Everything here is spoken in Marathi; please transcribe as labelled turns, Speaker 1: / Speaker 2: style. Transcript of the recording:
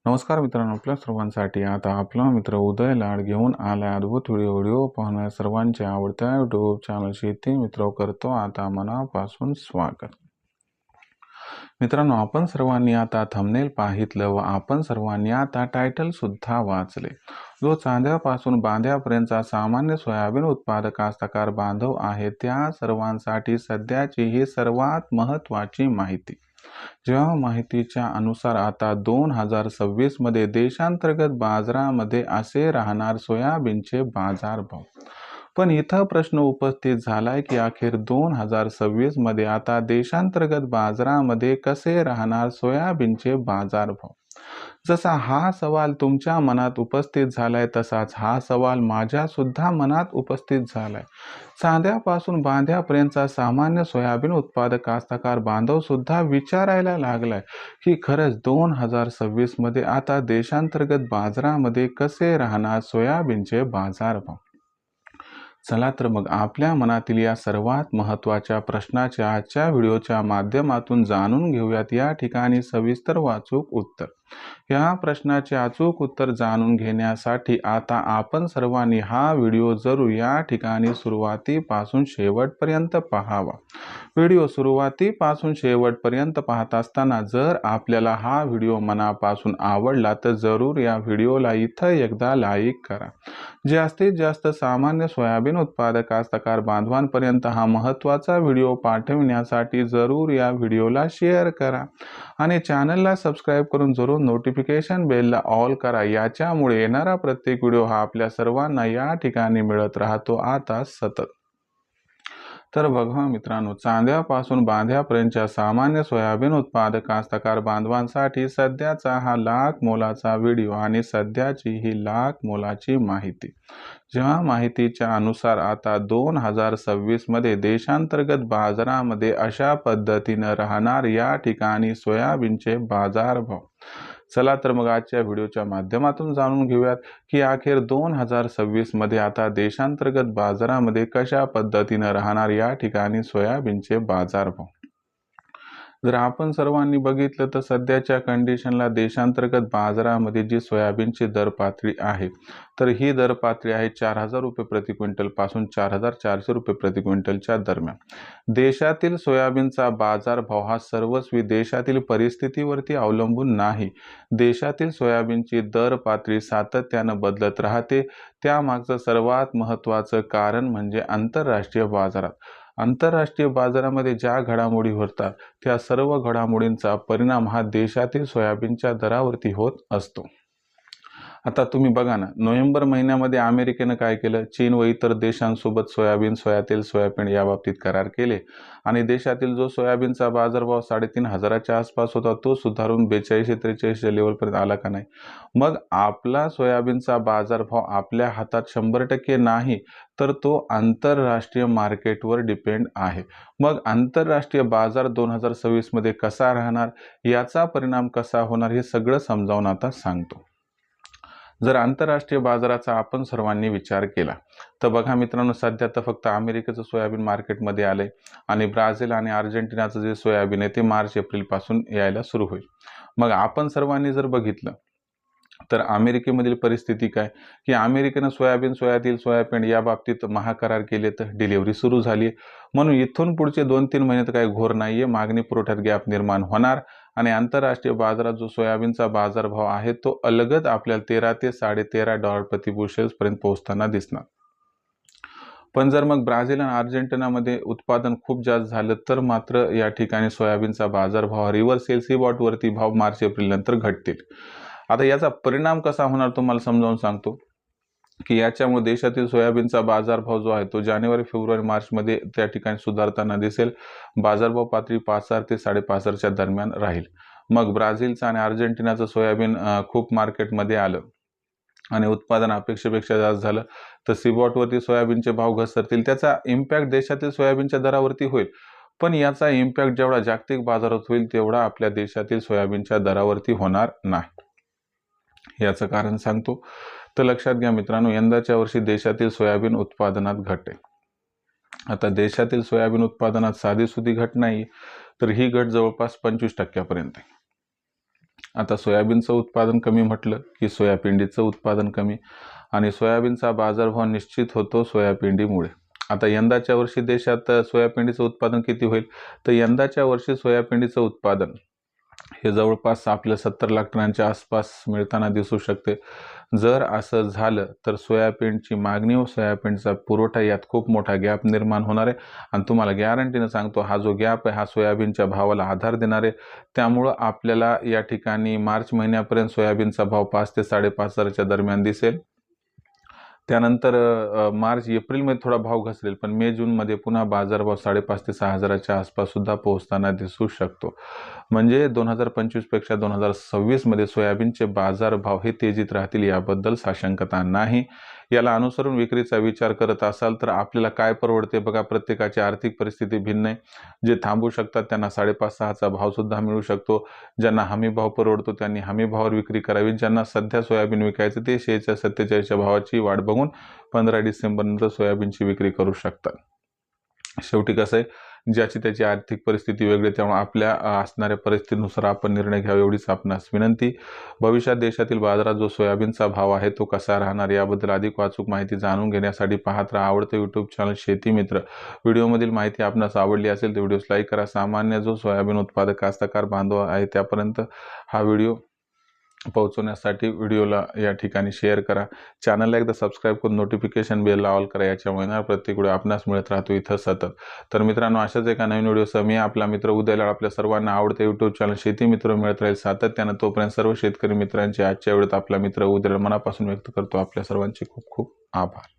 Speaker 1: नमस्कार मित्रांनो, आपल्या सर्वांसाठी आता आपला मित्र उदय लाड घेऊन आला अद्भुत व्हिडिओ पाहणाऱ्या सर्वांच्या आवडत्या यूट्यूब चॅनल शेती मित्र करतो आता मनापासून स्वागत। मित्रांनो, आपण सर्वांनी आता थंबनेल पाहितलं व आपण सर्वांनी आता टायटल सुद्धा वाचले। जो चांद्यापासून बांध्यापर्यंतचा सामान्य सोयाबीन उत्पादक कास्तकार बांधव आहे त्या सर्वांसाठी सध्याची ही सर्वात महत्त्वाची माहिती। जेव्हा माहितीच्या अनुसार आता 2026 मध्ये देशांतर्गत बाजारामध्ये असे राहणार सोयाबीनचे बाजारभाव। पण इथं प्रश्न उपस्थित झालाय की अखेर 2026 मध्ये आता देशांतर्गत बाजारामध्ये कसे राहणार सोयाबीनचे बाजारभाव। जसा हा सवाल तुमच्या मनात उपस्थित झालाय तसाच हा सवाल माझ्या सुद्धा मनात उपस्थित झालाय। चांद्यापासून बांध्यापर्यंतचा सामान्य सोयाबीन उत्पादक कास्तकार बांधव सुद्धा विचारायला लागलाय की खरंच 2026 मध्ये आता देशांतर्गत बाजारामध्ये कसे राहणार सोयाबीनचे बाजारभाव। चला तर मग आपल्या मनातील या सर्वात महत्त्वाच्या प्रश्नाचे आजच्या व्हिडिओच्या माध्यमातून जाणून घेऊयात। या ठिकाणी सविस्तर अचूक उत्तर। या प्रश्नाचे अचूक उत्तर जाणून घेण्यासाठी आता आपण सर्वांनी हा व्हिडिओ जरूर या ठिकाणी सुरुवातीपासून शेवटपर्यंत पाहावा। व्हिडिओ सुरुवातीपासून शेवटपर्यंत पाहत असताना जर आपल्याला हा व्हिडिओ मनापासून आवडला तर जरूर या व्हिडिओला इथं एकदा लाईक करा। जास्तीत जास्त सामान्य सोयाबीन उत्पादक कास्तकार बांधवांपर्यंत हा महत्त्वाचा व्हिडिओ पाठविण्यासाठी जरूर या व्हिडिओला शेअर करा आणि चॅनलला सबस्क्राईब करून जरूर नोटिफिकेशन बेलला ऑल करा। याच्यामुळे येणारा प्रत्येक व्हिडिओ हा आपल्या सर्वांना या ठिकाणी मिळत राहतो आता सतत। तर बघा मित्रांनो, चांद्यापासून बांध्यापर्यंतच्या सामान्य सोयाबीन उत्पादक कास्तकार बांधवांसाठी सध्याचा हा लाख मोलाचा व्हिडिओ आणि सध्याची ही लाख मोलाची माहिती। जेव्हा माहितीच्या अनुसार आता 2026 मध्ये देशांतर्गत बाजारामध्ये अशा पद्धतीनं राहणार या ठिकाणी सोयाबीनचे बाजारभाव। चला तर मग आजच्या व्हिडिओच्या माध्यमातून जाणून घेऊयात की अखेर 2026 मध्ये आता देशांतर्गत बाजारामध्ये कशा पद्धतीनं राहणार या ठिकाणी सोयाबीनचे बाजारभाव। जर आपण सर्वांनी बघितलं तर सध्याच्या कंडिशनला देशांतर्गत बाजारामध्ये जी सोयाबीनची दर पातळी आहे तर ही दर पातळी आहे 4000 रुपये प्रति क्विंटल पासून 4400 रुपये प्रति क्विंटलच्या दरम्यान। देशातील सोयाबीनचा बाजारभाव हा सर्वस्वी देशातील परिस्थितीवरती अवलंबून नाही। देशातील सोयाबीनची दर पातळी सातत्यानं बदलत राहते। त्यामागचं सर्वात महत्त्वाचं कारण म्हणजे आंतरराष्ट्रीय बाजारात। आंतरराष्ट्रीय बाजारामध्ये ज्या घडामोडी होतात त्या सर्व घडामोडींचा परिणाम हा देशातील सोयाबीनच्या दरावरती होत असतो। आता तुम्ही बघा ना, नोव्हेंबर महिन्यामध्ये अमेरिकेनं काय केलं, चीन व इतर देशांसोबत सोयाबीन, सोयातेल, सोयाबीन याबाबतीत करार केले आणि देशातील जो सोयाबीनचा बाजारभाव 3500च्या आसपास होता तो सुधारून 42-43 लेवलपर्यंत आला का नाही। मग आपला सोयाबीनचा बाजारभाव आपल्या हातात 100% नाही तर तो आंतरराष्ट्रीय मार्केटवर डिपेंड आहे। मग आंतरराष्ट्रीय बाजार 2026 मध्ये कसा राहणार, याचा परिणाम कसा होणार हे सगळं समजावून आता सांगतो। जर आंतरराष्ट्रीय बाजाराचा आपण सर्वांनी विचार केला तर बघा मित्रांनो, सध्या तर फक्त अमेरिकेचं सोयाबीन मार्केटमध्ये आलंय आणि ब्राझील आणि अर्जेंटिनाचं जे सोयाबीन आहे ते मार्च-एप्रिल पासून यायला सुरू होईल। मग आपण सर्वांनी जर बघितलं तर अमेरिकेमधील परिस्थिती काय की अमेरिकेनं सोयाबीन, सोयातेल, सोयाबीन या बाबतीत महाकरार केले तर डिलिव्हरी सुरू झाली। म्हणून इथून पुढचे 2-3 महिने तर काही घोर नाहीये, मागणी पुरवठ्यात गॅप निर्माण होणार आणि आंतरराष्ट्रीय बाजारात जो सोयाबीनचा बाजारभाव आहे तो अलगद आपल्याला 13 ते $13.5 प्रति बुशेल्स पर्यंत पोहोचताना दिसणार। पण जर मग ब्राझील आणि अर्जेंटिनामध्ये उत्पादन खूप जास्त झालं तर मात्र या ठिकाणी सोयाबीनचा बाजारभाव रिव्हर्स येईल, सीबॉटवरती भाव मार्च-एप्रिल नंतर घटतील। आता याचा परिणाम कसा होणार तुम्हाला समजावून सांगतो की याच्यामुळे देशातील सोयाबीनचा बाजारभाव जो आहे तो जानेवारी, फेब्रुवारी, मार्चमध्ये त्या ठिकाणी सुधारताना दिसेल। बाजारभाव पातळी 5000 ते 5500च्या दरम्यान राहील। मग ब्राझीलचं आणि अर्जेंटिनाचं सोयाबीन खूप मार्केटमध्ये आलं आणि उत्पादन अपेक्षेपेक्षा जास्त झालं तर सीबॉटवरती सोयाबीनचे भाव घसरतील। त्याचा इम्पॅक्ट देशातील सोयाबीनच्या दरावरती होईल, पण याचा इम्पॅक्ट जेवढा जागतिक बाजारात होईल तेवढा आपल्या देशातील सोयाबीनच्या दरावरती होणार नाही। याचं कारण सांगतो तर लक्षात घ्या मित्रांनो, यंदाच्या वर्षी देशातील सोयाबीन उत्पादनात घट आहे। आता देशातील आता सोयाबीनचं उत्पादन कमी म्हटलं की सोयापिंडीचं उत्पादन कमी आणि सोयाबीनचा बाजारभाव निश्चित होतो सोयापिंडीमुळे. आता यंदाच्या वर्षी देशात सोयापिंडीचं उत्पादन किती होईल? तर यंदाच्या वर्षी सोयापिंडीचं उत्पादन हे जवळपास आपल्या 70 लाख टनांच्या आसपास मिळताना दिसू शकते. जर असं झालं तर सोयाबीनची मागणी व सोयाबीनचा पुरवठा यात खूप मोठा गॅप निर्माण होणार आहे आणि तुम्हाला गॅरंटीनं सांगतो हा जो गॅप आहे हा सोयाबीनच्या भावाला आधार देणार आहे. त्यामुळं आपल्याला या ठिकाणी मार्च महिन्यापर्यंत सोयाबीनचा भाव 5 ते 5.5 हजाराच्या दरम्यान दिसेल. त्यानंतर मार्च एप्रिलमध्ये थोडा भाव घसरेल, पण मे जूनमध्ये पुन्हा बाजारभाव 5.5 ते 6 हजाराच्या आसपास सुद्धा पोहोचताना दिसू शकतो. म्हणजे 2025 पेक्षा 2026मध्ये सोयाबीनचे बाजारभाव हे तेजीत राहतील याबद्दल साशंकता नाही. याला अनुसरून विक्रीचा विचार करत असाल तर आपल्याला काय परवडते बघा. प्रत्येकाची आर्थिक परिस्थिती भिन्न आहे. जे थांबू शकतात त्यांना 5.5-6चा भाव सुद्धा मिळू शकतो. ज्यांना हमी भाव परवडतो त्यांनी हमी भावावर विक्री करावी. ज्यांना सध्या सोयाबीन विकायचं ते 46-47 भावाची वाट बघून 15 डिसेंबरनंतर सोयाबीनची विक्री करू शकतात. शेवटी कसं आहे, ज्याची त्याची आर्थिक परिस्थिती वेगळी, त्यामुळे आपल्या असणाऱ्या परिस्थितीनुसार आपण निर्णय घ्यावा एवढीच आपणास विनंती. भविष्यात देशातील बाजारात जो सोयाबीनचा भाव आहे तो कसा राहणार याबद्दल अधिक अचूक माहिती जाणून घेण्यासाठी पाहत राहा आवडते यूट्यूब चॅनल शेती मित्र. व्हिडिओमधील माहिती आपणास आवडली असेल तर व्हिडिओस लाईक करा. सामान्य जो सोयाबीन उत्पादक कास्तकार बांधव आहे त्यापर्यंत हा व्हिडिओ पोहोचवण्यासाठी व्हिडिओला या ठिकाणी शेअर करा. चॅनलला एकदा सबस्क्राईब करून नोटिफिकेशन बेलला ऑल करा. याच्यामुळे ना प्रत्येक व्हिडिओ आपणास मिळत राहतो इथं सतत. तर मित्रांनो, अशाच एका नवीन व्हिडिओसह मी आपला मित्र उदय लाड आपल्या सर्वांना आवडते यूट्यूब चॅनल शेती मित्र मिळत राहील सातत्यानं. तोपर्यंत सर्व शेतकरी मित्रांचे आजच्या वेळेत आपला मित्र उदय लाड मनापासून व्यक्त करतो. आपल्या सर्वांचे खूप खूप आभार.